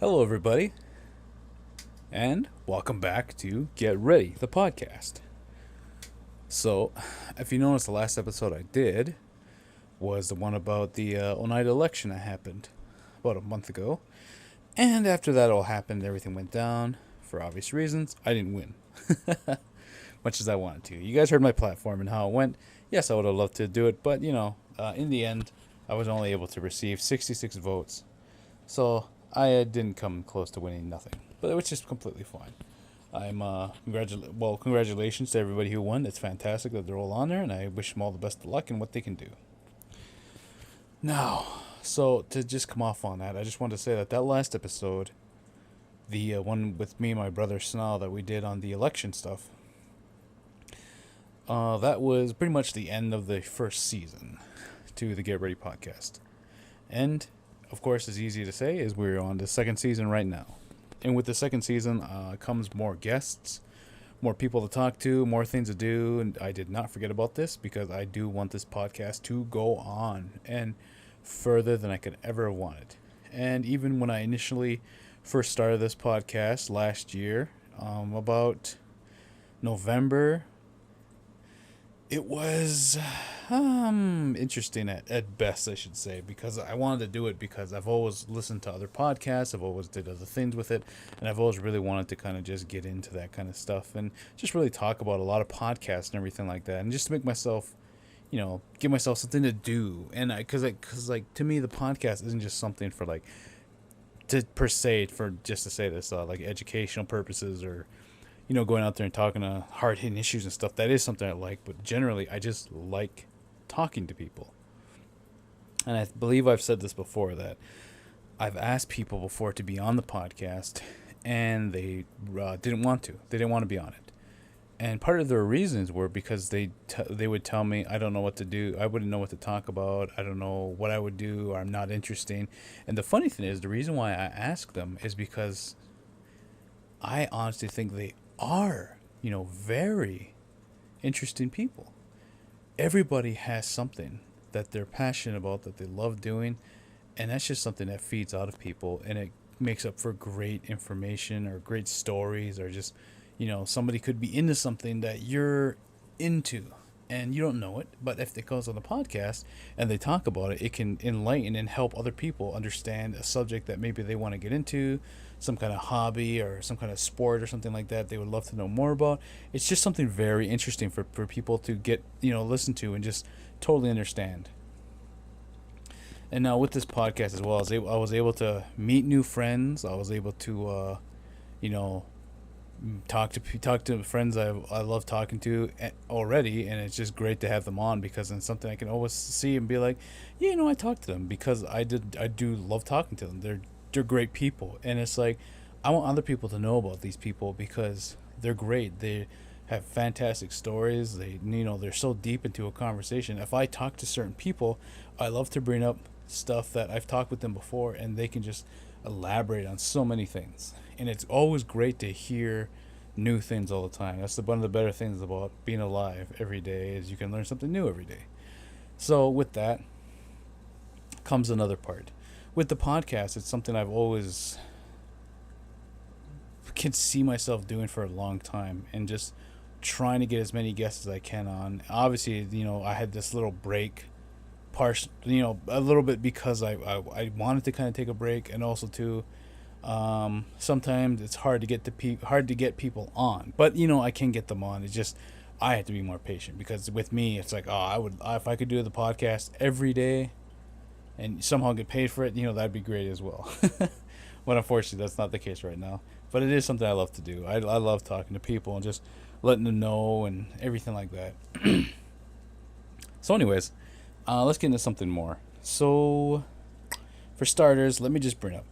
Hello, everybody, and welcome back to Get Ready, the podcast. So, if you noticed, the last episode I did was the one about the Oneida election that happened about a month ago. And after that all happened, everything went down for obvious reasons. I didn't win, much as I wanted to. You guys heard my platform and how it went. Yes, I would have loved to do it, but in the end, I was only able to receive 66 votes. So I didn't come close to winning nothing, but it was just completely fine. Congratulations to everybody who won. It's fantastic that they're all on there, and I wish them all the best of luck in what they can do. Now, so to just come off on that, I just wanted to say that last episode, the one with me and my brother Snell that we did on the election stuff, that was pretty much the end of the first season to the Get Ready podcast. And, of course, as easy to say, is we're on the second season right now. And with the second season comes more guests, more people to talk to, more things to do. And I did not forget about this because I do want this podcast to go on and further than I could ever have wanted. And even when I initially first started this podcast last year, about November, it was interesting at best, I should say, because I wanted to do it because I've always listened to other podcasts, I've always did other things with it, and I've always really wanted to kind of just get into that kind of stuff and just really talk about a lot of podcasts and everything like that, and just to make myself, give myself something to do. And because to me, the podcast isn't just something for like to per se for just to say this like educational purposes or going out there and talking to hard hitting issues and stuff. That is something I like, but generally, I just like talking to people. And I believe I've said this before that I've asked people before to be on the podcast, and they didn't want to. They didn't want to be on it. And part of their reasons were because they would tell me, I don't know what to do. I wouldn't know what to talk about. I don't know what I would do, or I'm not interesting. And the funny thing is, the reason why I ask them is because I honestly think they are, very interesting people. Everybody has something that they're passionate about, that they love doing, and that's just something that feeds out of people, and it makes up for great information or great stories, or just, somebody could be into something that you're into and you don't know it, but if it goes on the podcast and they talk about it, it can enlighten and help other people understand a subject that maybe they want to get into, some kind of hobby or some kind of sport or something like that they would love to know more about. It's just something very interesting for people to get, listen to and just totally understand. And now with this podcast as well, I was able to meet new friends. I was able to, you know, talk to friends I love talking to already, and it's just great to have them on because it's something I can always see and be like, yeah, I talked to them because I do love talking to them. They're great people, and it's like I want other people to know about these people because they're great. They have fantastic stories. They're so deep into a conversation. If I talk to certain people, I love to bring up stuff that I've talked with them before, and they can just elaborate on so many things. And it's always great to hear new things all the time. That's one of the better things about being alive every day is you can learn something new every day. So with that comes another part. With the podcast, it's something I've always can see myself doing for a long time and just trying to get as many guests as I can on. Obviously, I had this little break a little bit because I wanted to kind of take a break, and also too sometimes it's hard to get people on, but I can get them on. It's just I have to be more patient because with me it's like, if I could do the podcast every day and somehow get paid for it, that'd be great as well. But unfortunately that's not the case right now, but it is something I love to do. I love talking to people and just letting them know and everything like that. So anyways, let's get into something more. So for starters, let me just bring up,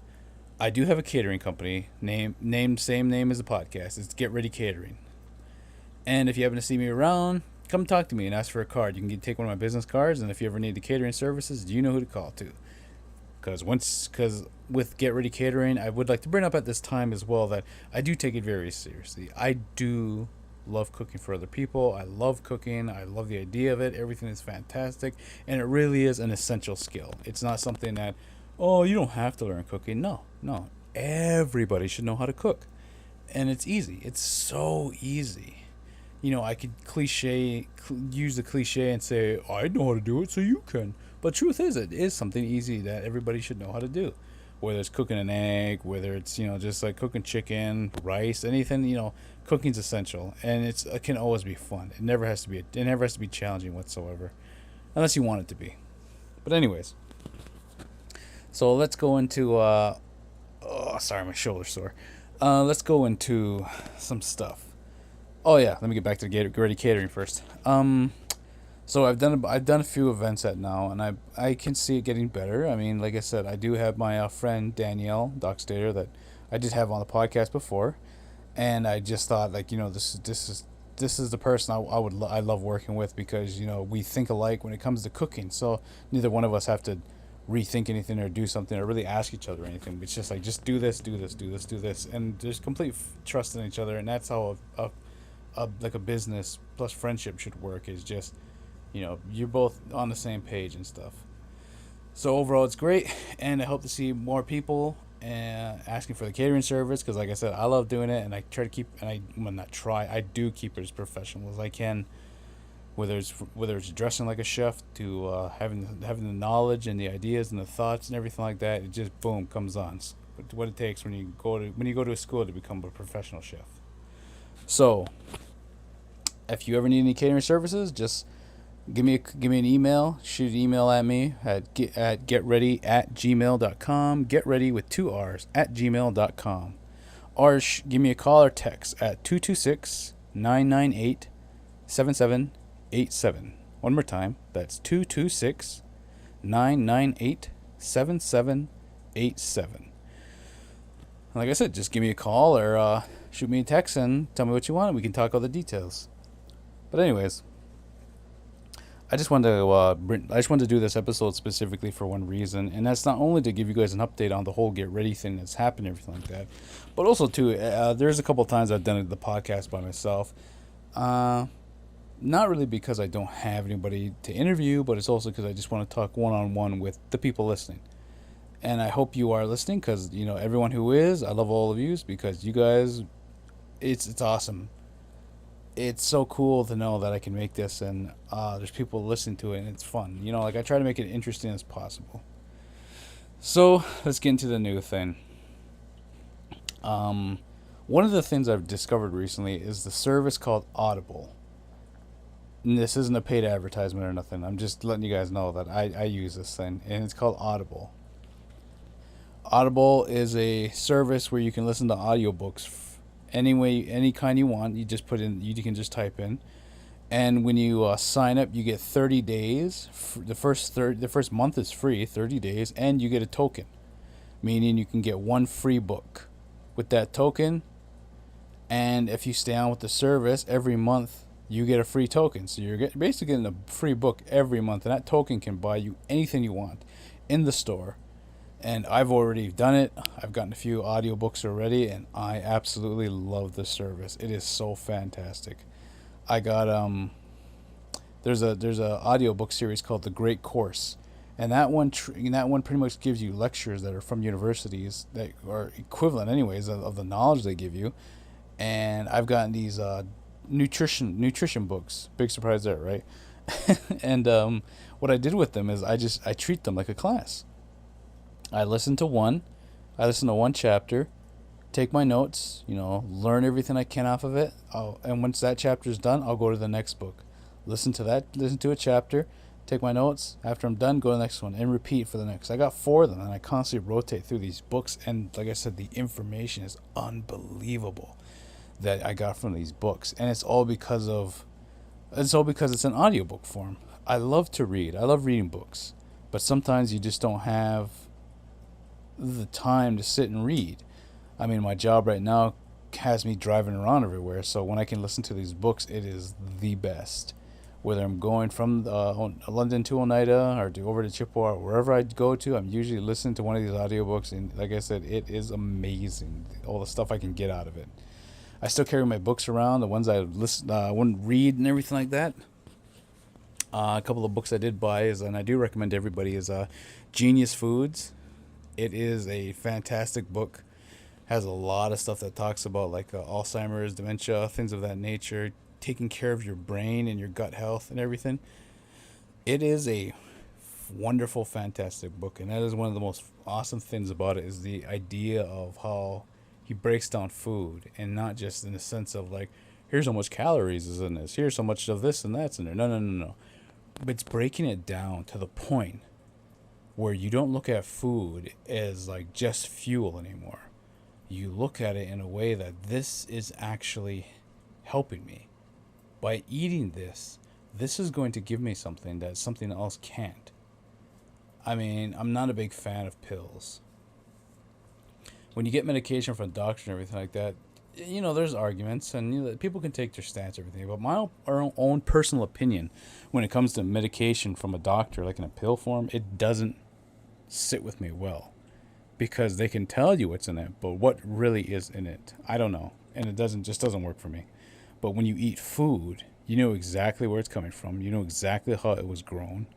I do have a catering company, named same name as the podcast. It's Get Ready Catering. And if you happen to see me around, come talk to me and ask for a card. You can take one of my business cards, and if you ever need the catering services, you know who to call to. Because with Get Ready Catering, I would like to bring up at this time as well that I do take it very seriously. I do love cooking for other people. I love cooking. I love the idea of it. Everything is fantastic, and it really is an essential skill. It's not something that, you don't have to learn cooking. No. everybody should know how to cook. And it's easy. It's so easy. I could use the cliche and say, I know how to do it, so you can. But truth is, it is something easy that everybody should know how to do. Whether it's cooking an egg, whether it's, just like cooking chicken, rice, anything, cooking's essential. And it can always be fun. It never has to be challenging whatsoever. Unless you want it to be. But anyways. So let's go into, sorry, my shoulder's sore. Let's go into some stuff. Oh yeah, let me get back to GetRready catering first. So I've done a few events at now, and I can see it getting better. I mean, like I said, I do have my friend Danielle Dockstader that I did have on the podcast before, and I just thought this is the person I love working with because we think alike when it comes to cooking. So neither one of us have to rethink anything or do something or really ask each other anything. It's just like just do this, and there's complete trust in each other, and that's how a business plus friendship should work. Is just you're both on the same page and stuff. So overall, it's great, and I hope to see more people asking for the catering service because, like I said, I love doing it, and I try to keep I do keep it as professional as I can. Whether it's dressing like a chef to having the knowledge and the ideas and the thoughts and everything like that, it just boom comes on. It's what it takes when you go to a school to become a professional chef. So, if you ever need any catering services, just give me an email. Shoot an email at me at getready@gmail.com. GetReady with 2 R's @gmail.com. Or give me a call or text at 226-998-7787. One more time. That's 226-998-7787. Like I said, just give me a call or shoot me a text and tell me what you want, and we can talk all the details. But anyways, I just wanted to do this episode specifically for one reason, and that's not only to give you guys an update on the whole Get Ready thing that's happened and everything like that, but also too, there's a couple of times I've done the podcast by myself. Not really because I don't have anybody to interview, but it's also because I just want to talk one-on-one with the people listening. And I hope you are listening because, everyone who is, I love all of you because you guys, it's awesome. It's so cool to know that I can make this and there's people listening to it and it's fun. I try to make it interesting as possible. So let's get into the new thing. One of the things I've discovered recently is the service called Audible. And this isn't a paid advertisement or nothing. I'm just letting you guys know that I use this thing, and it's called Audible. Audible is a service where you can listen to audiobooks any kind you want. You just you can just type in, and when you sign up, you get 30 days. The first month is free, 30 days, and you get a token, meaning you can get one free book with that token. And if you stay on with the service every month, you get a free token. So you're basically getting a free book every month, and that token can buy you anything you want in the store. And I've already done it. I've gotten a few audiobooks already, and I absolutely love this service. It is so fantastic. I got there's a audiobook series called The Great Course, and that one pretty much gives you lectures that are from universities that are equivalent anyways of the knowledge they give you. And I've gotten these nutrition books. Big surprise there, right? And what I did with them is I treat them like a class. I listen to one chapter, take my notes, learn everything I can off of it. And once that chapter is done, I'll go to the next book. Listen to a chapter, take my notes. After I'm done, go to the next one and repeat for the next. I got 4 of them, and I constantly rotate through these books. And like I said, the information is unbelievable that I got from these books. And it's all because it's an audiobook form. I love to read. I love reading books. But sometimes you just don't have the time to sit and read. I mean, my job right now has me driving around everywhere, so when I can listen to these books, it is the best. Whether I'm going from London to Oneida or over to Chippewa or wherever I go to, I'm usually listening to one of these audiobooks, and like I said, it is amazing, all the stuff I can get out of it. I still carry my books around, the ones I wouldn't read and everything like that. A couple of books I did buy and I do recommend to everybody is Genius Foods. It is a fantastic book. Has a lot of stuff that talks about like Alzheimer's, dementia, things of that nature, taking care of your brain and your gut health and everything. It is a wonderful, fantastic book, and that is one of the most awesome things about it is the idea of how he breaks down food, and not just in the sense of like, here's how much calories is in this, here's how much of this and that's in there. No, no, no, no. But it's breaking it down to the point where you don't look at food as like just fuel anymore. You look at it in a way that this is actually helping me. By eating this, this is going to give me something that something else can't. I mean, I'm not a big fan of pills. When you get medication from a doctor and everything like that, there's arguments, and people can take their stance and everything. But my own personal opinion, when it comes to medication from a doctor, like in a pill form, it doesn't sit with me well, because they can tell you what's in it, but what really is in it, I don't know, and it doesn't work for me. But when you eat food, you know exactly where it's coming from. You know exactly how it was grown,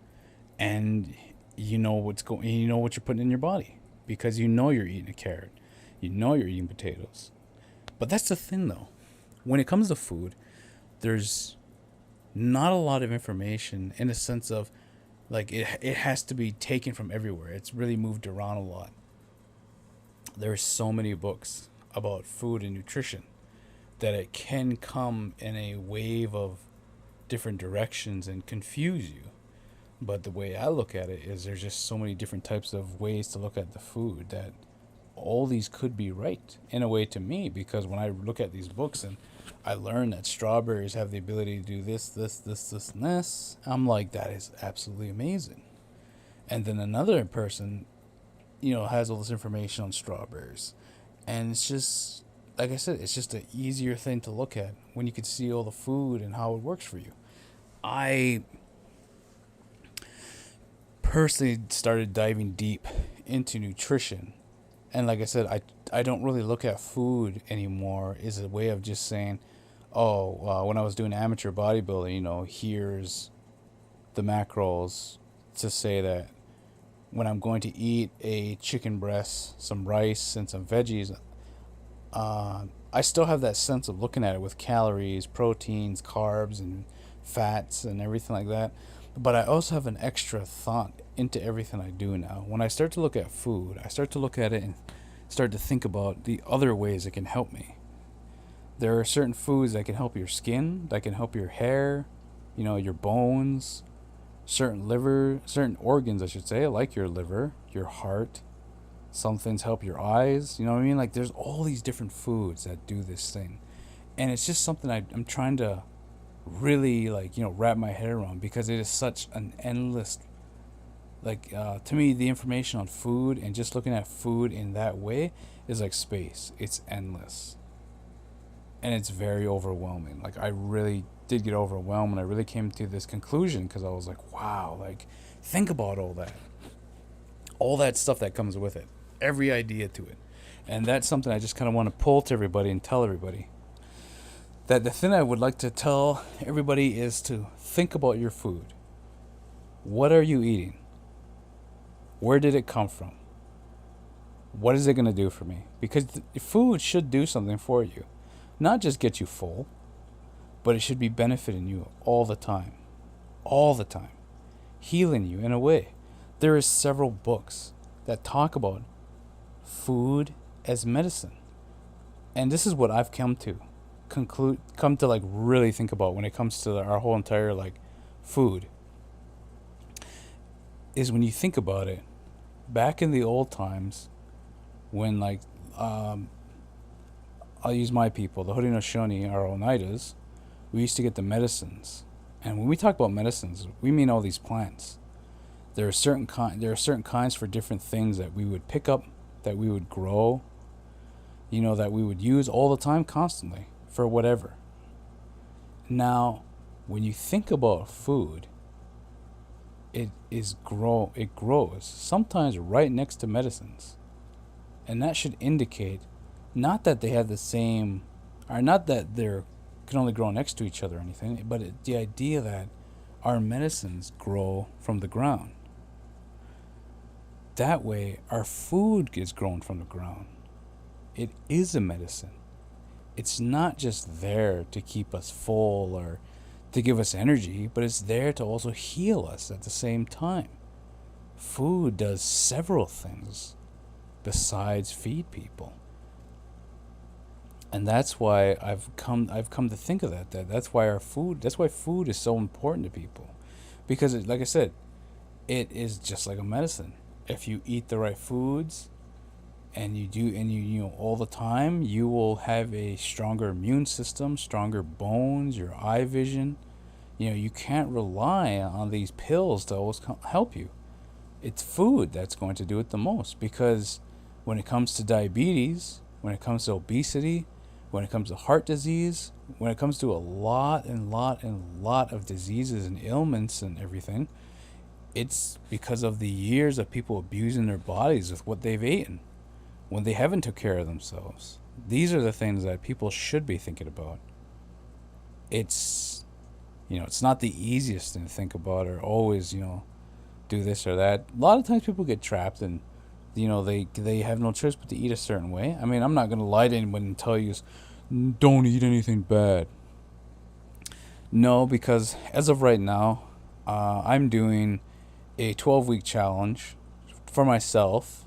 and you know you know what you're putting in your body, because you know you're eating a carrot, you know you're eating potatoes. But that's the thing, though. When it comes to food, there's not a lot of information in the sense of like it has to be taken from everywhere. It's really moved around a lot. There's so many books about food and nutrition that it can come in a wave of different directions and confuse you. But the way I look at it is there's just so many different types of ways to look at the food that all these could be right in a way to me, because when I look at these books and I learn that strawberries have the ability to do this, and this, I'm like, that is absolutely amazing. And then another person, has all this information on strawberries. And it's just, like I said, it's just an easier thing to look at when you can see all the food and how it works for you. I personally started diving deep into nutrition. And like I said, I don't really look at food anymore as a way of just saying, when I was doing amateur bodybuilding, here's the macros to say that when I'm going to eat a chicken breast, some rice, and some veggies, I still have that sense of looking at it with calories, proteins, carbs, and fats, and everything like that. But I also have an extra thought into everything I do now. When I start to look at food, I start to look at it and start to think about the other ways it can help me. There are certain foods that can help your skin, that can help your hair, your bones, certain organs, I should say, like your liver, your heart. Some things help your eyes, you know what I mean? Like, there's all these different foods that do this thing. And it's just something I'm trying to really, wrap my head around, because it is such an endless, to me, the information on food and just looking at food in that way is like space. It's endless. And it's very overwhelming. Like, I really did get overwhelmed when I really came to this conclusion, because I was like, wow, think about all that stuff that comes with it, every idea to it. And that's something I just kind of want to pull to everybody and tell everybody, that the thing I would like to tell everybody is to think about your food. What are you eating? Where did it come from? What is it going to do for me? Because food should do something for you. Not just get you full, but it should be benefiting you all the time. All the time. Healing you in a way. There is several books that talk about food as medicine. And this is what I've come to really think about when it comes to our whole entire food. Is when you think about it, back in the old times, when I'll use my people, the Haudenosaunee, our Oneidas, we used to get the medicines. And when we talk about medicines, we mean all these plants. There are certain kinds for different things that we would pick up, that we would grow, that we would use all the time, constantly, for whatever. Now, when you think about food, it grows sometimes right next to medicines. And that should indicate not that they have the same, or not that they're can only grow next to each other or anything, but the idea that our medicines grow from the ground. That way, our food gets grown from the ground. it is a medicine. It's not just there to keep us full or to give us energy, but it's there to also heal us at the same time. Food does several things besides feed people. And that's why I've come to think of that's why food is so important to people. Because like I said, it is just like a medicine. If you eat the right foods and you all the time, you will have a stronger immune system, stronger bones, your eye vision. You can't rely on these pills to always help you. It's food that's going to do it the most, because when it comes to diabetes, when it comes to obesity, when it comes to heart disease, when it comes to a lot of diseases and ailments and everything, it's because of the years of people abusing their bodies with what they've eaten when they haven't took care of themselves. These are the things that people should be thinking about. It's not the easiest thing to think about, or always, do this or that. A lot of times people get trapped and, they have no choice but to eat a certain way. I mean, I'm not going to lie to anyone and tell you, don't eat anything bad. No, because as of right now, I'm doing a 12-week challenge for myself,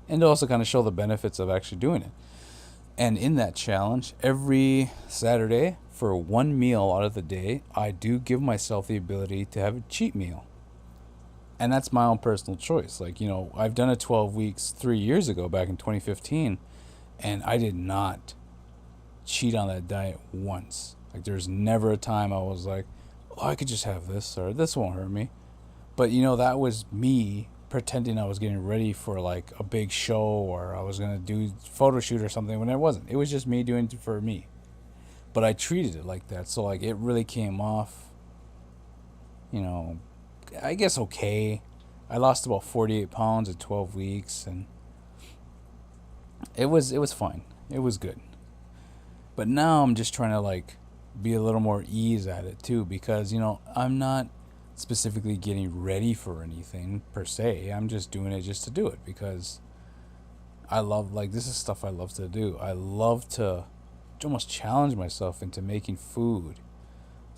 and to also kind of show the benefits of actually doing it. And in that challenge, every Saturday, for one meal out of the day, I do give myself the ability to have a cheat meal. And that's my own personal choice. I've done it 12 weeks 3 years ago, back in 2015, and I did not cheat on that diet once. There's never a time I was like, oh, I could just have this, or this won't hurt me. But, that was me pretending I was getting ready for, a big show, or I was going to do a photo shoot or something, when it wasn't. It was just me doing it for me. But I treated it like that, so, it really came off, I guess okay. I lost about 48 pounds in 12 weeks, and it was fine. It was good. But now I'm just trying to, be a little more ease at it, too, because, I'm not specifically getting ready for anything, per se. I'm just doing it just to do it, because I love, this is stuff I love to do. I love to almost challenge myself into making food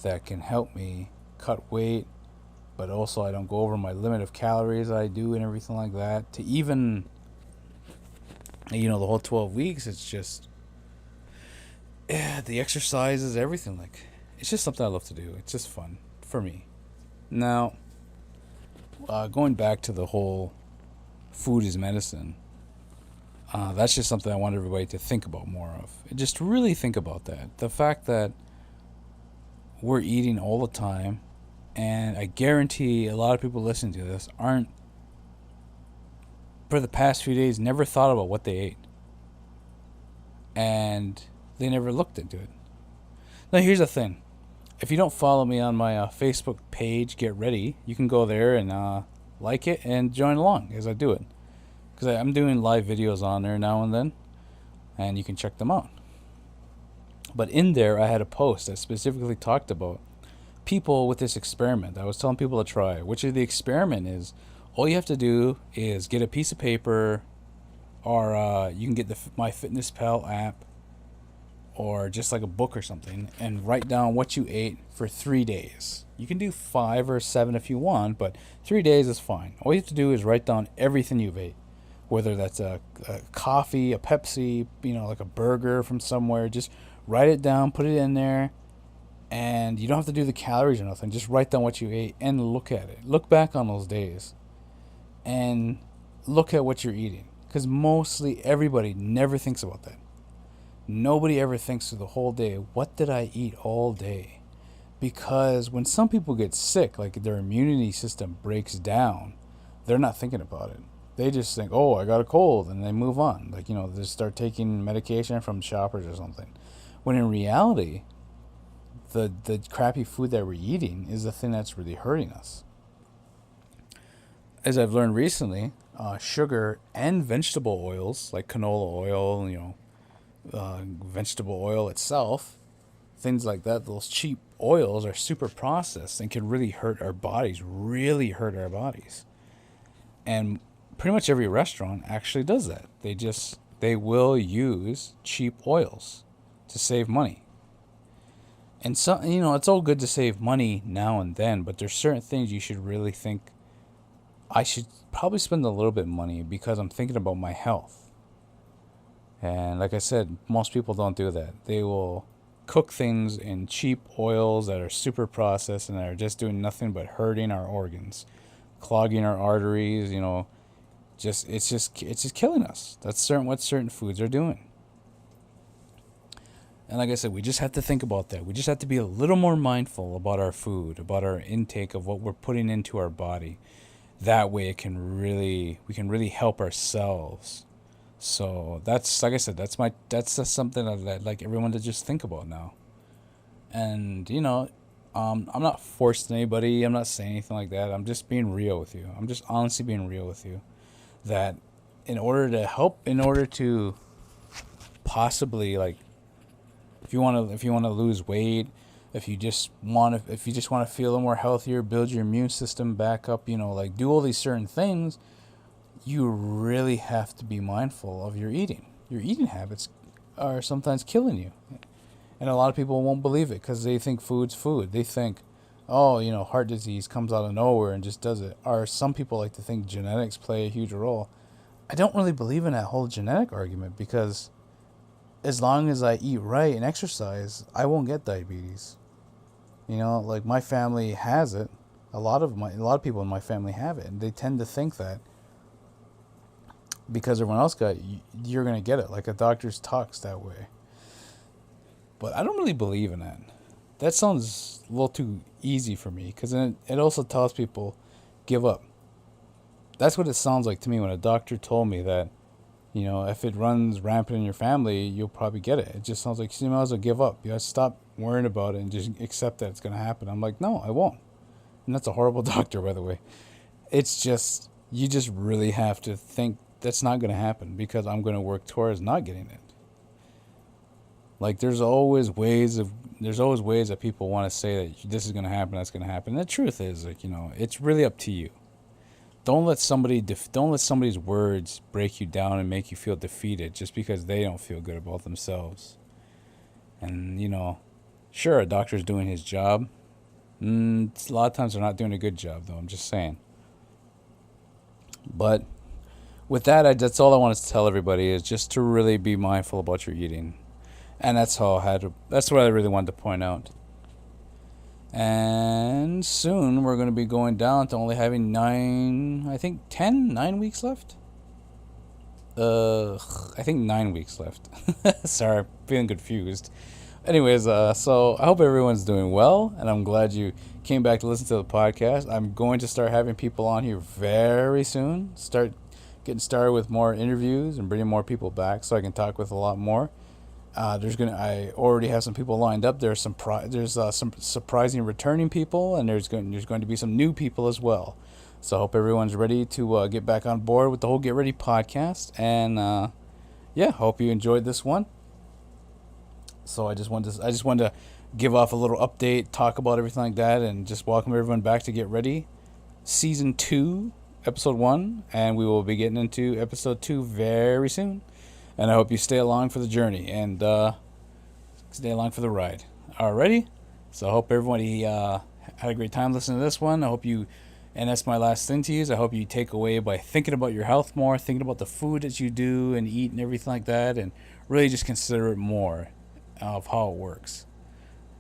that can help me cut weight, but also I don't go over my limit of calories that I do and everything like that. To even, the whole 12 weeks, it's just, the exercises, everything. It's just something I love to do. It's just fun for me. Now, going back to the whole food is medicine, that's just something I want everybody to think about more of. Just really think about that. The fact that we're eating all the time, and I guarantee a lot of people listening to this aren't, for the past few days, never thought about what they ate. And they never looked into it. Now, here's the thing. If you don't follow me on my Facebook page, GetRready, you can go there and like it and join along as I do it. Because I'm doing live videos on there now and then, and you can check them out. But in there, I had a post that specifically talked about people with this experiment. I was telling people to try, which is the experiment is, all you have to do is get a piece of paper, or you can get the MyFitnessPal app, or just a book or something, and write down what you ate for 3 days. You can do 5 or 7 if you want, but 3 days is fine. All you have to do is write down everything you've ate, whether that's a coffee, a Pepsi, a burger from somewhere. Just write it down, put it in there, and you don't have to do the calories or nothing. Just write down what you ate and look at it. Look back on those days and look at what you're eating, because mostly everybody never thinks about that. Nobody ever thinks through the whole day, what did I eat all day? Because when some people get sick, their immunity system breaks down, they're not thinking about it. They just think, oh, I got a cold, and they move on. They start taking medication from Shoppers or something. When in reality, the crappy food that we're eating is the thing that's really hurting us. As I've learned recently, sugar and vegetable oils, like canola oil, vegetable oil itself, things like that, those cheap oils are super processed and can really hurt our bodies, And pretty much every restaurant actually does that. They they will use cheap oils to save money. And so, it's all good to save money now and then, but there's certain things you should really think, I should probably spend a little bit of money because I'm thinking about my health. And like I said, most people don't do that. They will cook things in cheap oils that are super processed and that are just doing nothing but hurting our organs, clogging our arteries, it's just killing us. That's what certain foods are doing. And like I said, we just have to think about that. We just have to be a little more mindful about our food, about our intake of what we're putting into our body. That way we can really help ourselves. So that's, like I said, that's just something that I'd like everyone to just think about now. And, I'm not forcing anybody. I'm not saying anything like that. I'm just being real with you. I'm just honestly being real with you. That in order to possibly, like, if you want to lose weight, if you just want to feel a little more healthier, build your immune system back up, like do all these certain things, you really have to be mindful of your eating. Your eating habits are sometimes killing you. And a lot of people won't believe it because they think food's food. They think, heart disease comes out of nowhere and just does it. Or some people like to think genetics play a huge role. I don't really believe in that whole genetic argument because as long as I eat right and exercise, I won't get diabetes. Like my family has it. A lot of people in my family have it, and they tend to think that because everyone else got it, you're gonna get it. Like a doctor's talks that way. But I don't really believe in that. That sounds a little too easy for me because it also tells people give up. That's what it sounds like to me when a doctor told me that, if it runs rampant in your family, you'll probably get it. It just sounds like you might as well give up. You have to stop worrying about it and just accept that it's going to happen. I'm like, no, I won't. And that's a horrible doctor, by the way. It's just, you just really have to think that's not going to happen because I'm going to work towards not getting it. Like, there's always ways that people want to say that this is going to happen, that's going to happen. And the truth is, like, it's really up to you. Don't let somebody's words break you down and make you feel defeated just because they don't feel good about themselves. And, sure, a doctor's doing his job. A lot of times they're not doing a good job, though. I'm just saying. But with that, that's all I wanted to tell everybody is just to really be mindful about your eating. And that's what I really wanted to point out. And soon we're going to be going down to only having 9 weeks left. I think 9 weeks left. Sorry, I'm feeling confused. Anyways, so I hope everyone's doing well, and I'm glad you came back to listen to the podcast. I'm going to start having people on here very soon. Start getting started with more interviews and bringing more people back so I can talk with a lot more. I already have some people lined up. There's some surprising returning people, and there's going to be some new people as well. So I hope everyone's ready to get back on board with the whole Get Ready podcast. And hope you enjoyed this one. So I just wanted to give off a little update, talk about everything like that, and just welcome everyone back to Get Ready, Season 2, Episode 1, and we will be getting into Episode 2 very soon. And I hope you stay along for the journey and stay along for the ride. Alrighty? So I hope everybody had a great time listening to this one. And that's my last thing to you, is I hope you take away by thinking about your health more, thinking about the food that you do and eat and everything like that, and really just consider it more of how it works.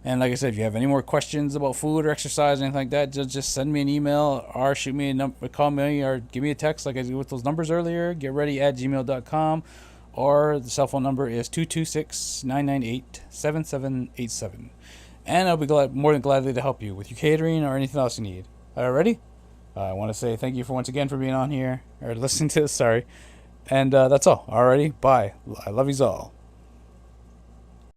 And like I said, if you have any more questions about food or exercise or anything like that, just send me an email or shoot me a number, call me or give me a text like I did with those numbers earlier, getready@gmail.com. Or the cell phone number is 226-998-7787. And I'll be more than gladly to help you with your catering or anything else you need. Alrighty? I want to say thank you once again for being on here, or listening to this, sorry. And that's all. Alrighty? Bye. I love yous all.